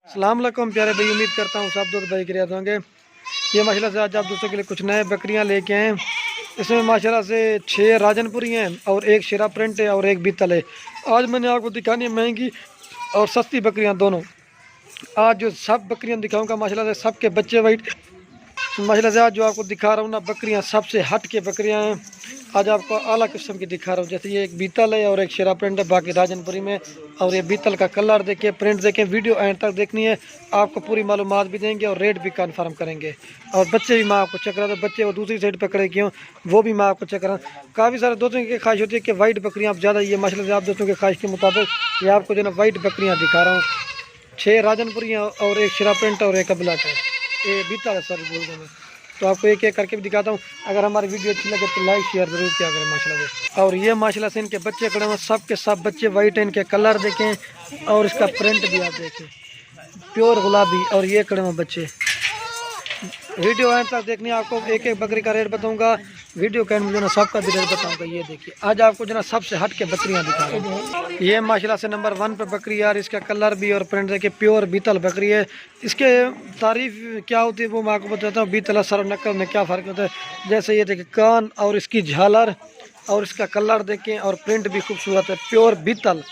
अस्सलाम वालेकुम प्यारे भाई, उम्मीद करता हूँ सब दोस्त भाई गिरियात होंगे। ये माशाल्लाह से आज आप दोस्तों के लिए कुछ नए बकरियाँ लेके आए हैं। इसमें माशाल्लाह से 6 राजनपुरी हैं और एक शेरा प्रिंट है और एक बीतल है। आज मैंने आपको दिखानी है महंगी और सस्ती बकरियाँ दोनों। आज जो सब बकरियाँ दिखाऊंगा माशाल्लाह से सबके बच्चे वाइट माशाल्लाह से। आज जो आपको दिखा रहा हूँ ना बकरियाँ सबसे हट के बकरियाँ हैं। आज आपको आला किस्म की दिखा रहा हूँ, जैसे ये एक बीतल है और एक शेरा प्रिंट है बाकी राजनपुरी में। और ये बीतल का कलर देखें, प्रिंट देखें, वीडियो एंड तक देखनी है, आपको पूरी मालूमात भी देंगे और रेट भी कंफर्म करेंगे। और बच्चे भी मैं आपको चेक करा, तो बच्चे वो दूसरी साइड पकड़े क्यों वो भी मैं आपको चेक करा। काफ़ी सारे दोस्तों की ख्वाहिश होती है कि वाइट बकरियाँ आप ज़्यादा, ये माशाल्लाह से आप दोस्तों की ख्वाहिश के मुताबिक ये आपको जो है ना वाइट बकरियाँ दिखा रहा हूँ। 6 राजनपुरी हैं और एक शेरा प्रिंट और एक ब्लैक है, ये बीतल है सर बोल रहा मैं। तो आपको एक एक करके भी दिखाता हूँ। अगर हमारी वीडियो अच्छी लगे तो लाइक शेयर जरूर किया करें माशाल्लाह से। और ये माशाल्लाह से इनके बच्चे खड़े हैं, सब के सब बच्चे वाइट हैं। इनके कलर देखें और इसका प्रिंट भी आप देखें, प्योर गुलाबी। और ये खड़े हैं बच्चे। वीडियो एंड तक देखनी है, आपको एक एक बकरी का रेट बताऊंगा। वीडियो के एंड में जो ना सबका भी रेट बताऊंगा। ये देखिए आज आपको जो ना सबसे हट के बकरियाँ दिखा रहा हूँ। ये माशाल्लाह से नंबर 1 पे बकरी यार, इसका कलर भी और प्रिंट देखिए, प्योर बीतल बकरी है। इसके तारीफ क्या होती है वो मैं आपको बताता हूँ। बीतल सर और नकल में क्या फ़र्क होता है। जैसे ये देखिए कान और इसकी झालर और इसका कलर देखें और प्रिंट भी खूबसूरत है, प्योर बीतल।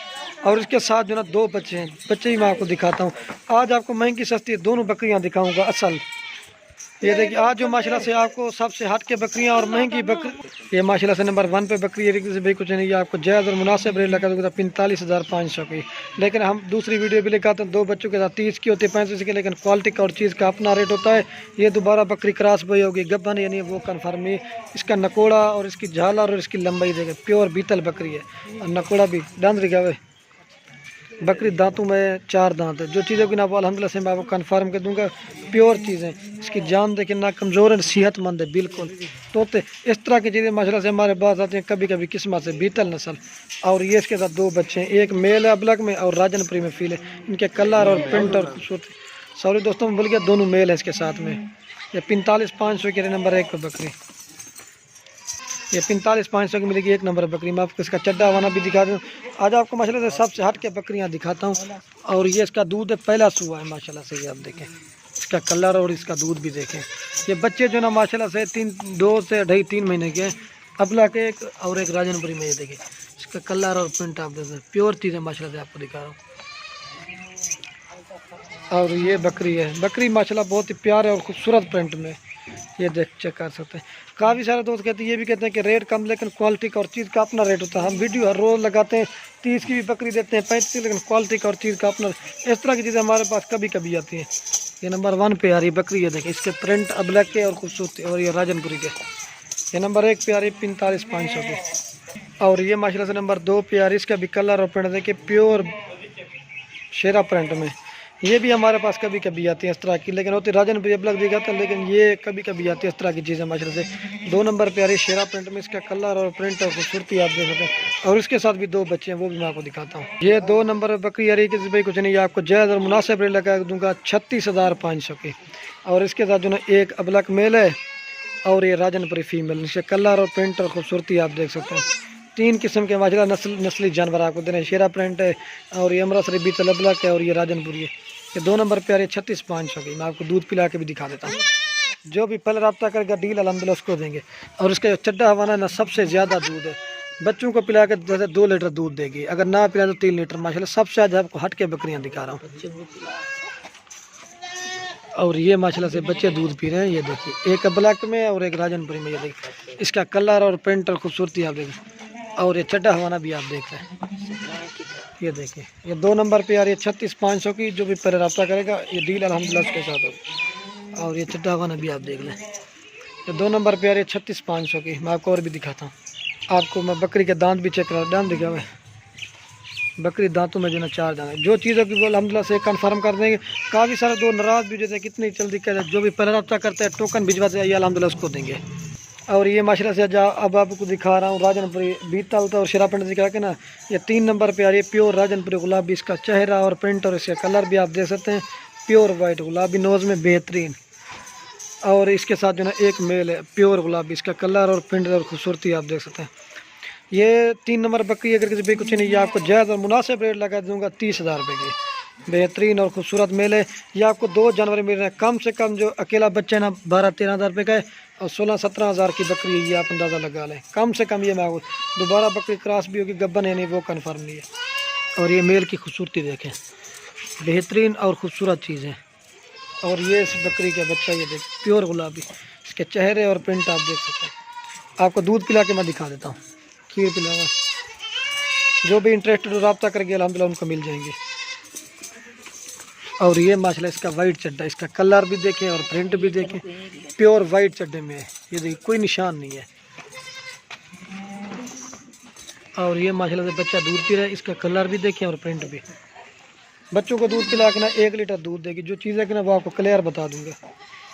और इसके साथ जो ना 2 बच्चे हैं, बच्चे ही मैं आपको दिखाता हूँ। आज आपको महंगी सस्ती दोनों बकरियाँ दिखाऊँगा असल। ये देखिए आज जो माशाल्लाह से आपको सबसे हट के बकरियां और महंगी बकरी, ये माशाल्लाह से नंबर 1 पे बकरी है। भाई कुछ नहीं, ये आपको जायज़ और मुनासिब रेट लगा दूँगा 45,500 की। लेकिन हम दूसरी वीडियो भी लेकर 2 बच्चों के साथ 30 की होती है, 35 की, लेकिन क्वालिटी का और चीज़ का अपना रेट होता है। ये दोबारा बकरी क्रॉस भाई होगी गब्बन, यानी वो कन्फर्म है। इसका नकोड़ा और इसकी झालर और इसकी लंबाई देखें, प्योर बीतल बकरी है। और नकोड़ा भी डांस दिखा हुआ है। बकरी दांतों में 4 दांत है। जो चीज़ें कि ना वो अल्हम्दुलिल्लाह से मैं आपको कन्फर्म कर दूंगा, प्योर चीज़ें। इसकी जान देखें ना कमज़ोर है, सेहतमंद है बिल्कुल। तो इस तरह की चीज़ें माशाल्लाह से हमारे पास आती हैं कभी कभी किस्मत से, बीतल नस्ल। और ये इसके साथ 2 बच्चे हैं, एक मेल है अबलग में और राजनपुरी में फील है। इनके कलर और प्रिंट और खूबसूरती, सॉरी दोस्तों मैं भूल गया, दोनों मेल है इसके साथ में। ये 45,500 के नंबर 1 पर बकरी, ये 45,500 की मिलेगी 1 नंबर बकरी। मैं आपको इसका चड्डा वाना भी दिखा दूँ। आज आपको माशाल्लाह से सबसे हट के बकरियाँ दिखाता हूँ। और ये इसका दूध है, पहला सुआ है माशाल्लाह से। ये आप देखें इसका कलर और इसका दूध भी देखें। ये बच्चे जो ना माशाल्लाह से 2 से 2.5-3 महीने के हैं, अबला के एक और एक राजनपुरी में। ये देखें इसका कलर और प्रिंट आप देखें, प्योर चीज़ है माशाल्लाह से आपको दिखा रहा हूँ। और ये बकरी है, बकरी माशाल्लाह बहुत ही प्यार है और खूबसूरत प्रिंट में। ये देख चेक कर सकते हैं। काफ़ी सारे दोस्त कहते हैं, ये भी कहते हैं कि रेट कम, लेकिन क्वालिटी का और चीज़ का अपना रेट होता है। हम वीडियो हर रोज़ लगाते हैं, 30 की भी बकरी देते हैं, 35 की, लेकिन क्वालिटी का और चीज़ का अपना। इस तरह की चीज़ें हमारे पास कभी कभी आती हैं। ये नंबर 1 पे आ रही बकरी है, देखें इसके प्रिंट अबलग के और खूबसूरती। और ये राजनपुरी के, ये नंबर 1 पे आ रही 45,500 की। और ये माशाल्लाह से नंबर 2 पे आ रही, इसका भी कलर और प्रिंट देखिए, प्योर शेरा प्रिंट में। ये भी हमारे पास कभी कभी आती है इस तरह की, लेकिन होती राजनपुरी अबलग दिखाता है, लेकिन ये कभी कभी आती है इस तरह की चीज़ें माशाल्लाह से। 2 नंबर पे आ रही शेरा प्रिंट में, इसका कलर और प्रिंट और खूबसूरती आप देख सकते हैं। और इसके साथ भी 2 बच्चे हैं, वो भी मैं आपको दिखाता हूँ। ये 2 नंबर बकरी आ रही है भाई कुछ नहीं, आपको जायज़ और मुनासिब रेट लगा दूँगा 36,500 की। और इसके साथ जो ना एक अबलग मेल है और ये राजनपुरी फीमेल। इसके कलर और प्रिंट और खूबसूरती आप देख सकते हैं। 3 किस्म के माशाल्लाह नस्ली जानवर आपको दे रहे हैं। शेरा प्रिंट है और ये अमृतसरी बीतल अबलग है और ये राजनपुरी है। ये 2 नंबर पे आ रही है 36,500 की। मैं आपको दूध पिला के भी दिखा देता हूँ। जो भी पहले रब्ता करेगा डील अल्हम्दुलिल्लाह उसको देंगे। और इसका जो चड्डा हवाना ना सबसे ज़्यादा दूध है, बच्चों को पिला के जैसे 2 लीटर दूध देगी, अगर ना पिला तो 3 लीटर माशाल्लाह। सबसे ज़्यादा आपको हट के बकरियाँ दिखा रहा हूँ। और ये माशाल्लाह से बच्चे दूध पी रहे हैं। ये देखिए एक ब्लैक में और एक राजनपुरी में। ये देखिए इसका कलर और प्रिंट और खूबसूरती आप देखें। और ये चड्डा हवाना भी आप देख रहे हैं। ये देखिए ये 2 नंबर पे आ रही है 36,500 की। जो भी पहले रब्ता करेगा ये डील अल्हम्दुलिल्लाह उसके साथ होगी। और ये चड्डा हवाना भी आप देख लें। ये 2 नंबर पे आ रही है 36,500 की। मैं आपको और भी दिखाता हूँ। आपको मैं बकरी के दांत भी चेक करा, दांत दिखा हुआ है। बकरी दांतों में जो ना 4 दांत है। जो चीज़ों की वो अल्हम्दुलिल्लाह से कंफर्म कर देंगे। काफ़ी सारे दो नाराज़ भी जैसे कितनी जल्दी कह जो भी पहले रब्ता करता है टोकन भिजवा से आइए अल्हम्दुलिल्लाह उसको देंगे। और ये माशाल्लाह से अब आपको दिखा रहा हूँ राजनपुरी बीतल तो और शेरा प्रिंट दिखा के ना। ये 3 नंबर पे आ रही है प्योर राजनपुरी गुलाबी। इसका चेहरा और प्रिंट और इसका कलर भी आप देख सकते हैं, प्योर वाइट गुलाबी, नोज़ में बेहतरीन। और इसके साथ जो ना एक मेल है प्योर गुलाबी। इसका कलर और प्रिंट और खूबसूरती आप देख सकते हैं। ये 3 नंबर बकरी अगर किसी भी कुछ नहीं, ये आपको जायज़ और मुनासिब रेट लगा दूँगा 30,000 रुपये की। बेहतरीन और खूबसूरत मेल है। ये आपको 2 जानवर मिल रहे हैं। कम से कम जो अकेला बच्चा है ना 12-13 हज़ार रुपये का है और 16-17 हज़ार की बकरी है। ये आप अंदाज़ा लगा लें, कम से कम ये मांगो। दोबारा बकरी क्रॉस भी होगी, गब्बन है नहीं, वो कन्फर्म नहीं है। और ये मेल की खूबसूरती देखें, बेहतरीन और ख़ूबसूरत चीज़ है। और ये इस बकरी का बच्चा, ये देख प्योर गुलाबी, इसके चेहरे और प्रिंट आप देख सकते हैं। आपको दूध पिला के मैं दिखा देता हूँ, खीर पिलावा। जो भी इंटरेस्टेड रब्ता करके अल्हम्दुलिल्लाह उनको मिल जाएंगे। और ये माशाल्लाह इसका वाइट चड्डा, इसका कलर भी देखें और प्रिंट भी देखें, प्योर वाइट चड्डे में है। ये देखिए कोई निशान नहीं है। और ये माशाल्लाह से बच्चा दूध पी रहा है, इसका कलर भी देखें और प्रिंट भी। बच्चों को दूध पिला के ना 1 लीटर दूध देगी। जो चीज़ है कि ना वो आपको क्लियर बता दूंगा।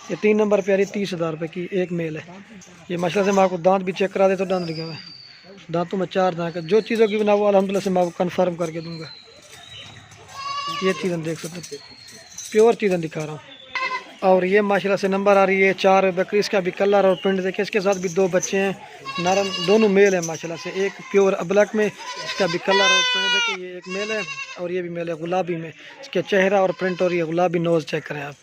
ये 3 नंबर पे आ रही 30 हज़ार रुपये की एक मेल है। ये माशाल्लाह से मैं आपको दांत भी चेक करा दे तो दांत लिखा हुआ है, दांतों में 4 दांत है। जो चीज़ों की बना वो अल्हम्दुलिल्लाह से मैं आपको कन्फर्म करके दूँगा। ये चीज़ें देख सकते हैं, प्योर चीज़ें दिखा रहा हूँ। और ये माशाल्लाह से नंबर आ रही है 4 बकरी। इसका भी कलर और प्रिंट देखें। इसके साथ भी 2 बच्चे हैं नरम, दोनों मेल है माशाल्लाह से। एक प्योर अब्लक में, इसका भी कलर और प्रिंट देखें। ये एक मेल है और ये भी मेल है गुलाबी में। इसके चेहरा और प्रिंट और ये गुलाबी नोज़ चेक करें आप।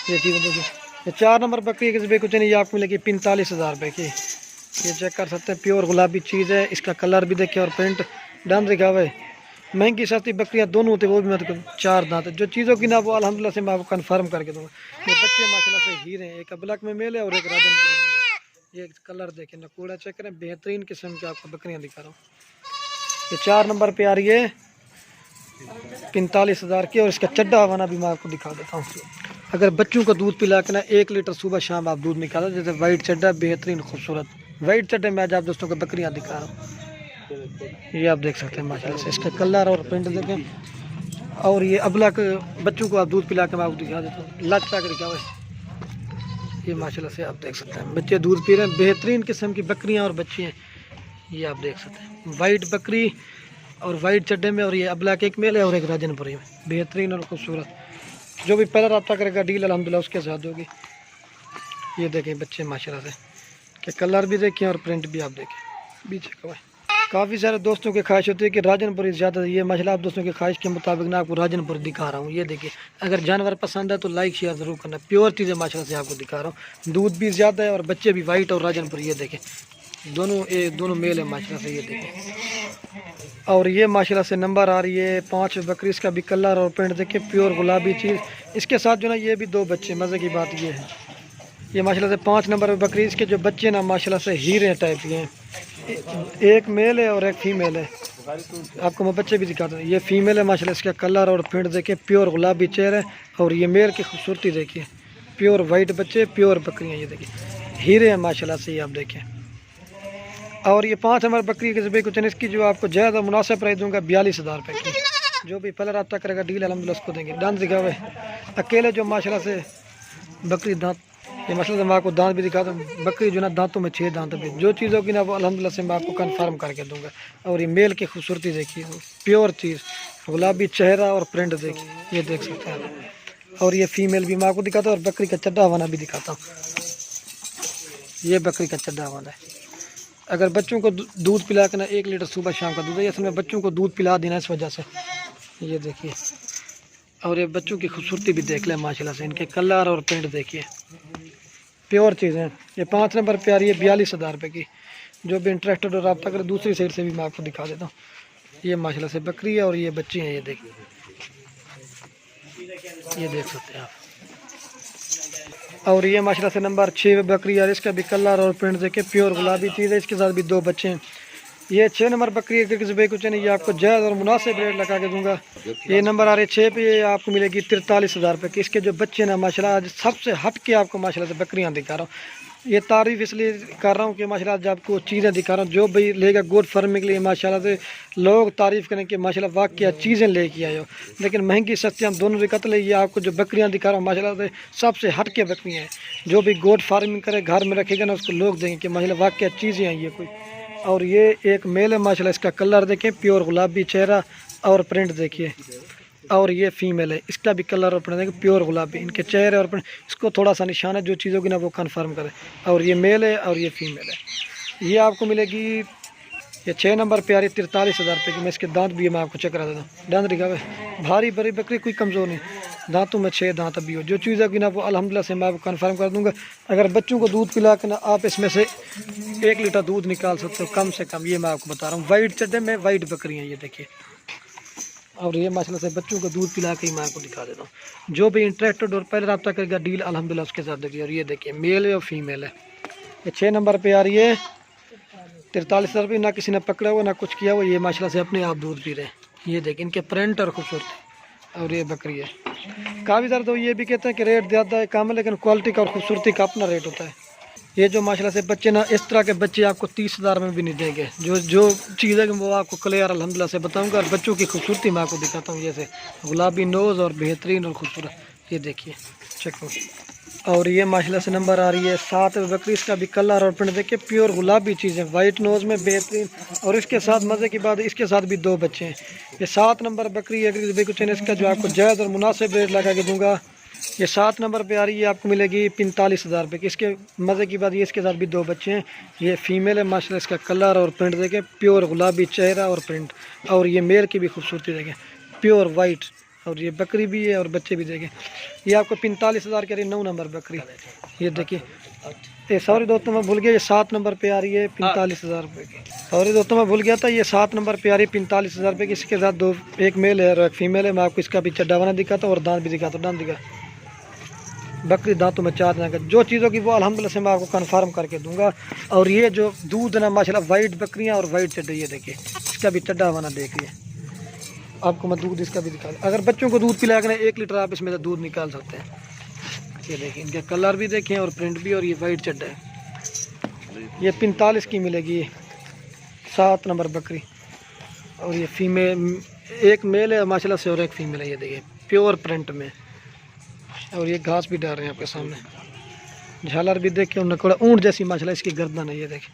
ये चीज़ें देखिए। ये 4 नंबर बकरी किसी भी कुछ नहीं, ये आपको मिलेगी 45 हज़ार रुपये की। ये चेक कर सकते हैं, प्योर गुलाबी चीज़ है। इसका कलर भी देखें और प्रिंट डन दिखा हुआ है। महंगी सस्ती बकरियाँ दोनों होती, वो भी मतलब 4 दांत है। जो चीज़ों की ना वो अल्हम्दुलिल्लाह से मैं आपको कन्फर्म करके दूँगा। ये बच्चे माशाल्लाह से हीरे हैं, एक अब्लक में मेल है और एक राजनपुर में मेल है। ये कलर देखें, नकोड़ा चेक करें, बेहतरीन किस्म की आपको बकरियाँ दिखा रहा हूँ। ये 4 नंबर पे आ रही है 45 हज़ार की। और इसका चड्डा हवाना भी मैं आपको दिखा देता हूँ। अगर बच्चों को दूध पिला के ना 1 लीटर सुबह शाम आप दूध निकालो, जैसे वाइट चड्डा बेहतरीन खूबसूरत वाइट चड्डे में आज आप दोस्तों को बकरियाँ दिखा रहा हूँ। ये आप देख सकते हैं माशाल्लाह से, इसका कलर और प्रिंट देखें। और ये अब्लक बच्चों को आप दूध पिला के मैं आपको दिखा देता हूँ, लच का दिखा हुआ है। ये माशाल्लाह से आप देख सकते हैं, बच्चे दूध पी रहे हैं, बेहतरीन किस्म की बकरियाँ और बच्चे हैं। ये आप देख सकते हैं, वाइट बकरी और वाइट चड्डे में। और ये अब्लक एक मेल है और एक राजनपुरी में, बेहतरीन और खूबसूरत। जो भी पहला रब्ता करेगा डील अल्हम्दुलिल्लाह उसके साथ होगी। ये देखें बच्चे माशाल्लाह से, के कलर भी देखें और प्रिंट भी आप देखें। बीच का काफ़ी सारे दोस्तों की ख्वाहिश होती है कि राजनपुरी ज़्यादा। ये माशाल्लाह आप दोस्तों की ख्वाहिश के मुताबिक ना आपको राजनपुरी दिखा रहा हूँ। ये देखिए, अगर जानवर पसंद है तो लाइक शेयर ज़रूर करना। प्योर चीज़ें माशाल्लाह से आपको दिखा रहा हूँ। दूध भी ज़्यादा है और बच्चे भी वाइट और राजनपुरी। ये देखें दोनों मेल है माशाल्लाह से। ये देखें। और ये माशाल्लाह से नंबर आ रही है 5 बकरी। इसका भी कलर और प्रिंट देखें, प्योर गुलाबी चीज़। इसके साथ जो ना ये भी 2 बच्चे। मज़े की बात ये है, ये माशाल्लाह से 5 नंबर बकरी। इसके जो बच्चे ना माशाल्लाह से हीरे टाइप के हैं। एक मेल है और एक फीमेल है। आपको मैं बच्चे भी दिखाता हूँ। ये फीमेल है माशाल्लाह, इसका कलर और प्रिंट देखिए, प्योर गुलाबी चेहरा है। और ये मेल की खूबसूरती देखिए, प्योर वाइट बच्चे, प्योर बकरियाँ। ये देखिए हीरे हैं माशाल्लाह से, ये आप देखें। और ये 5 नंबर बकरी किसी भी कुछ नहीं, इसकी जो आपको ज़्यादा मुनासिब प्राइस दूँगा 42 हज़ार रुपये की। जो भी पहले रब्ता करेगा डील अल्हम्दुलिल्लाह उसको देंगे। दांत दिखा हुए अकेले जो माशाल्लाह से बकरी दांत, ये मसला मैं आपको दांत भी दिखाता हूँ। बकरी जो ना दांतों में 6 दांत भी। जो चीज़ों की ना वो अल्हम्दुलिल्लाह से मैं आपको कन्फर्म करके दूंगा। और ये मेल की खूबसूरती देखिए, प्योर चीज़, गुलाबी चेहरा और प्रिंट देखिए, ये देख सकते हैं आप। और ये फीमेल भी मैं आपको दिखाता हूँ और बकरी का चड्डा हवाना भी दिखाता हूँ। ये बकरी का चड्डा हवाना है। अगर बच्चों को दूध पिला के ना 1 लीटर सुबह शाम का दूध है, असल में बच्चों को दूध पिला देना इस वजह से। ये देखिए, और ये बच्चों की खूबसूरती भी देख लें माशाल्लाह से, इनके कलर और प्रिंट देखिए, प्योर चीज़ है। ये 5 नंबर पे आ रही है 42 हज़ार रुपये की। जो भी इंटरेस्टेड और रब्ता करें, दूसरी साइड से भी मैं आपको दिखा देता हूँ। ये माशाल्लाह से बकरी है और ये बच्चे हैं। ये देखिए, ये देख सकते हैं आप। और ये माशाल्लाह से नंबर 6 बकरी है। इसका भी कलर और प्रिंट देखे, प्योर गुलाबी चीज़ है। इसके साथ भी 2 बच्चे हैं। ये 6 नंबर बकरी है, किसी भाई कुछ नहीं, ये आपको जायज़ और मुनासिब रेट लगा के दूंगा। ये नंबर आ रहे 6 पे, ये आपको मिलेगी 43 हज़ार रुपये की। इसके जो बच्चे ना माशाल्लाह आज सबसे हट के आपको माशाल्लाह से बकरियां दिखा रहा हूँ। ये तारीफ़ इसलिए कर रहा हूँ कि माशाल्लाह आज आपको चीज़ें दिखा रहा हूँ। जो भाई लेगा गोट फार्मिंग के लिए माशाल्लाह से लोग तारीफ़ करें कि माशाल्लाह वाक़ई चीज़ें लेके आए हो। लेकिन महंगी सस्ती हम दोनों रिकत ले। ये आपको जो बकरियाँ दिखा रहा हूँ माशाल्लाह से सबसे हट के बकरियाँ हैं। जो भी गोट फार्मिंग करे, घर में रखेगा ना, उसको लोग देंगे कि माशाल्लाह वाक़ई चीज़ें हैं ये कोई। और ये एक मेल है माशाल्लाह, इसका कलर देखें, प्योर गुलाबी चेहरा और प्रिंट देखिए। और ये फीमेल है, इसका भी कलर और प्रिंट देखिए, प्योर गुलाबी। इनके चेहरे और प्रिंट, इसको थोड़ा सा निशान है, जो चीज़ों की ना वो कन्फर्म करे। और ये मेल है और ये फीमेल है। ये आपको मिलेगी ये 6 नंबर पे आ रही है 43,000 रुपये की। मैं इसके दांत भी है, मैं आपको चेक करा देता हूँ। दांत दिखा हुए, भारी भरी बकरी, कोई कमज़ोर नहीं, दांतों में 6 दांत अभी हो। जो चीज़ है कि ना वो अल्हम्दुलिल्लाह से मैं आपको कन्फर्म कर दूँगा। अगर बच्चों को दूध पिला के ना आप इसमें से 1 लीटर दूध निकाल सकते हो कम से कम, ये मैं आपको बता रहा हूँ। वाइट चड्डे में वाइट बकरी हैं ये देखिए। और ये माशाल्लाह से बच्चों को दूध पिला के ही मैं आपको दिखा देता हूँ। जो भी इंटरेस्टेड और पहले रब्ता करेगा डील अल्हम्दुलिल्लाह उसके साथ देखिए। और ये देखिए मेल है और फीमेल है। ये 6 नंबर पे आ रही है 43,000 रुपये। ना किसी ने पकड़ा हुआ ना कुछ किया हुआ, ये माशाल्लाह से अपने आप दूध पी रहे हैं। ये देखिए इनके प्रिंट और खूबसूरती। और ये बकरी है काफ़ी ज़्यादा। तो ये भी कहते हैं कि रेट ज़्यादा है कम है, लेकिन क्वालिटी का और खूबसूरती का अपना रेट होता है। ये जो माशाल्लाह से बच्चे ना, इस तरह के बच्चे आपको 30,000 में भी नहीं देंगे। जो चीज़ है कि वो आपको क्लियर अल्हम्दुलिल्लाह से बताऊंगा। और बच्चों की खूबसूरती मैं आपको दिखाता हूँ। जैसे गुलाबी नोज़ और बेहतरीन और खूबसूरत, ये देखिए चेक करो। और ये माशाल्लाह से नंबर आ रही है 7 बकरी। इसका भी कलर और प्रिंट देखिए, प्योर गुलाबी चीज़ें, वाइट नोज़ में बेहतरीन। और इसके साथ मज़े की बात, इसके साथ भी 2 बच्चे हैं। ये 7 नंबर बकरी है। अगर कुछ इसका जो आपको जायज़ और मुनासिब रेट लगा के दूँगा। ये 7 नंबर पे आ रही है, आपको मिलेगी 45,000 रुपये की। इसके मज़े की बात ये, इसके साथ भी 2 बच्चे हैं। ये फीमेल है माशाल्लाह, इसका कलर और प्रिंट देखें, प्योर गुलाबी चेहरा और प्रिंट। और ये मेल की भी खूबसूरती देखें, प्योर वाइट। और ये बकरी भी है और बच्चे भी देखें। ये आपको 45,000 की 9 नंबर बकरी, ये देखिए। ये सॉरी दोस्तों मैं भूल गया, ये 7 नंबर पे आ रही है 45,000 रुपये की। सॉरी दोस्तों मैं भूल गया था, ये 7 नंबर पे आ रही है 45,000 रुपये की। इसके साथ 2, एक मेल है और एक फीमेल है। मैं आपको इसका भी चड्डा बना दिखाता हूँ और दांत भी दिखाता हूँ। दांत दिखा, बकरी दांतों में 4 दांत। जो चीज़ों की वो अल्हम्दुलिल्लाह से मैं आपको कन्फर्म करके दूंगा। और ये जो दूध है ना माशाल्लाह, वाइट बकरियां और वाइट चड्डे, ये देखिए इसका भी चड्डा बना देखिए। आपको मैं दूध इसका भी दिखा दूँ। अगर बच्चों को दूध पिला के ना 1 लीटर आप इसमें से दूध निकाल सकते हैं। ये देखिए इनके कलर भी देखें और प्रिंट भी। और ये वाइट चड्डा है। ये 45 की मिलेगी 7 नंबर बकरी। और ये फीमेल, एक मेल है माशाल्लाह से और एक फीमेल है। ये देखिए प्योर प्रिंट में। और ये घास भी डाल रहे हैं आपके सामने, झालर भी देखे। और नकोड़ा ऊँट जैसी माशाल्लाह इसकी गर्दन है, ये देखें।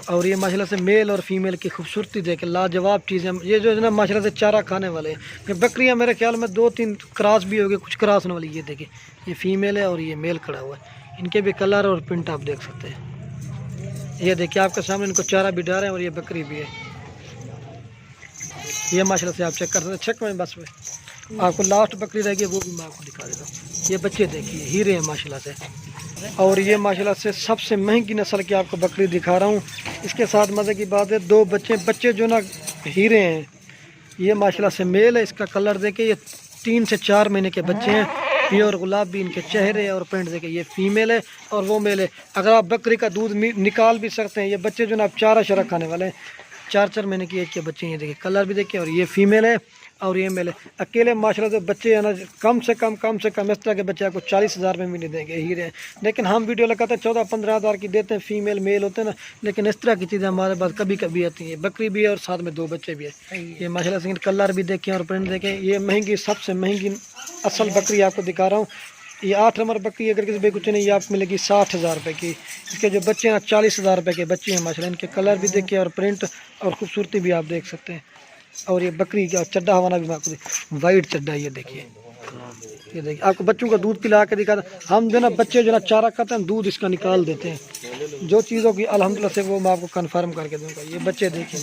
और ये माशाल्लाह से मेल और फीमेल की खूबसूरती देखें, लाजवाब चीज़ें। ये जो है ना माशाल्लाह से चारा खाने वाले हैं। बकरियां मेरे ख्याल में 2-3 क्रॉस भी होगी, कुछ क्रॉस होने वाली। ये देखें ये फीमेल है और ये मेल खड़ा हुआ है। इनके भी कलर और प्रिंट आप देख सकते हैं। ये देखिए आपके सामने इनको चारा भी डाल रहे हैं। और ये बकरी भी है, ये माशाल्लाह से आप चेक कर सकते हैं। चेक में बस में आपको लास्ट बकरी रहेगी, वो भी मैं आपको दिखा देता हूँ। ये बच्चे देखिए हीरे हैं माशाल्लाह से। और ये माशाल्लाह से सबसे महंगी नस्ल की आपको बकरी दिखा रहा हूँ। इसके साथ मज़े की बात है 2 बच्चे जो ना हीरे हैं। ये माशाल्लाह से मेल है। इसका कलर देखे, ये 3 से 4 महीने के बच्चे हैं। प्योर गुलाबी इनके चेहरे और प्रिंट देखे। ये फीमेल है और वो मेल है। अगर आप बकरी का दूध निकाल भी सकते हैं। ये बच्चे जो ना आप चारा शरा खाने वाले हैं, 4-4 महीने की एज के बच्चे हैं। ये देखिए कलर भी देखिए। और ये फीमेल है और ये मेल है। अकेले माशाल्लाह से बच्चे है ना, कम से कम इस तरह के बच्चे आपको 40,000 में भी नहीं देंगे, हीरे हैं। लेकिन हम वीडियो लगाते हैं 14-15 हज़ार की देते हैं, फीमेल मेल होते हैं ना। लेकिन इस तरह की चीज़ें हमारे पास कभी कभी आती हैं। बकरी भी है और साथ में 2 बच्चे भी है। ये माशाल्लाह से कलर भी देखें और प्रिंट देखें। ये महंगी, सबसे महंगी असल बकरी आपको दिखा रहा हूँ। ये 8 नंबर बकरी अगर किसी भाई कुछ नहीं, ये आपको मिलेगी 60,000 रुपये की। इसके जो बच्चे हैं 40,000 रुपये के बच्चे हैं माशाल्लाह। इनके कलर भी देखिए और प्रिंट और खूबसूरती भी आप देख सकते हैं। और ये बकरी का चड्डा हवाना भी मैं आपको, वाइट चड्डा, ये देखिए। ये देखिए आपको बच्चों का दूध पिला के दिखा। हम जो ना बच्चे जो ना चारा खाते हैं, दूध इसका निकाल देते हैं। जो चीज़ों की अल्हम्दुलिल्लाह से वो मैं आपको कन्फर्म करके दूँगा। ये बच्चे देखिए,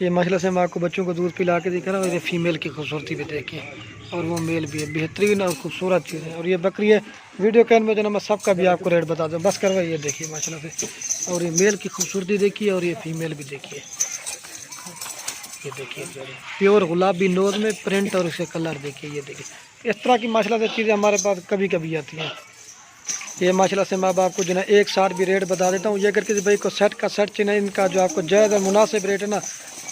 ये माशाल्लाह से मैं आपको बच्चों को दूध पिला के दिखा रहा हूँ। ये फीमेल की खूबसूरती भी देखें और वो मेल भी है, बेहतरीन और खूबसूरत चीज़ है। और ये बकरी है, वीडियो कैन में जो ना मैं सबका भी आपको रेट बता दूँ, बस करवाइए। ये देखिए माशाल्लाह से। और ये मेल की खूबसूरती देखिए और ये फीमेल भी देखिए। ये देखिए प्योर गुलाबी नोज में प्रिंट और इसके कलर देखिए। ये देखिए इस तरह की माशाल्लाह से चीज़ें हमारे पास कभी कभी आती हैं। ये माशाल्लाह से मैं आपको जो है एक साथ भी रेट बता देता हूँ। ये अगर किसी भाई को सेट का सेट चाहिए, इनका जो आपको जायज़ और मुनासिब रेट है ना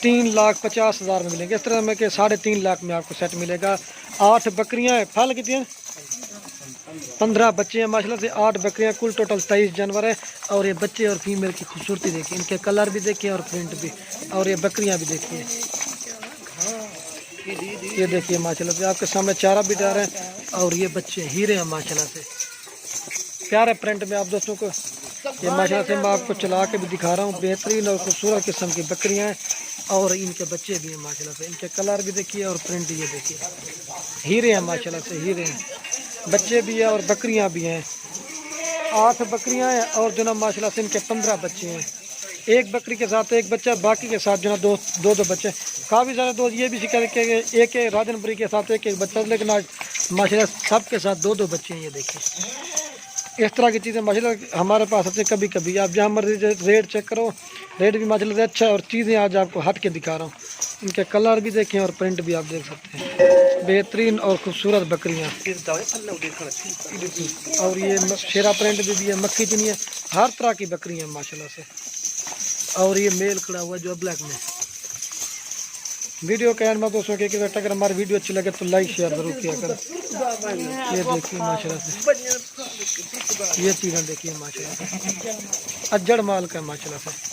3,50,000 में मिलेंगे। इस तरह में कि 3.5 लाख में आपको सेट मिलेगा। 8 बकरियाँ हैं, फल कितनी हैं? 15 बच्चे हैं माशाल्लाह से। 8 बकरियाँ, कुल टोटल 23 जानवर है। और ये बच्चे और फीमेल की खूबसूरती देखिए, इनके कलर भी देखिए और प्रिंट भी। और ये बकरियाँ भी देखिए, ये देखिए माशाल्लाह से आपके सामने चारा भी डाल रहे हैं। और ये बच्चे हीरे हैं माशाल्लाह से, प्यारे प्रिंट में। आप दोस्तों को ये माशाल्लाह से मैं आपको चला के भी दिखा रहा हूँ। बेहतरीन और खूबसूरत किस्म की बकरियाँ हैं और इनके बच्चे भी हैं माशाल्लाह से। इनके कलर भी देखिए और प्रिंट ये देखिए, हीरे हैं माशाल्लाह से, हीरे हैं। बच्चे भी हैं और बकरियां भी हैं। 8 बकरियां हैं और जो ना माशाल्लाह से इनके 15 बच्चे हैं। एक बकरी के साथ एक बच्चा, बाकी के साथ जो है दो दो बच्चे। काफ़ी सारे दोस्त ये भी शिकायत किए कि एक एक राजनपुरी के साथ एक एक बच्चा, लेकिन आज माशाल्लाह सब के साथ दो दो बच्चे हैं। ये देखिए इस तरह की चीज़ें माशाल्लाह हमारे पास आते कभी कभी। आप जहाँ मर्जी रेट चेक करो, रेट भी माशाल्लाह से अच्छा है। और चीज़ें आज आपको हट के दिखा रहा हूँ, इनके कलर भी देखें और प्रिंट भी आप देख सकते हैं। बेहतरीन और खूबसूरत बकरियाँ। और ये शेरा प्रिंट भी है, मक्खी चुनी है, हर तरह की बकरियाँ हैं माशाल्लाह से। और ये मेल खड़ा हुआ है जो ब्लैक में। वीडियो के एंड में दोस्तों कि अगर हमारी वीडियो अच्छी लगे तो लाइक शेयर ज़रूर किया करें। ये देखिए माशाल्लाह से, ये चीज़ें देखिए माशाल्लाह से, अज्जड़ माल का माशाल्लाह से।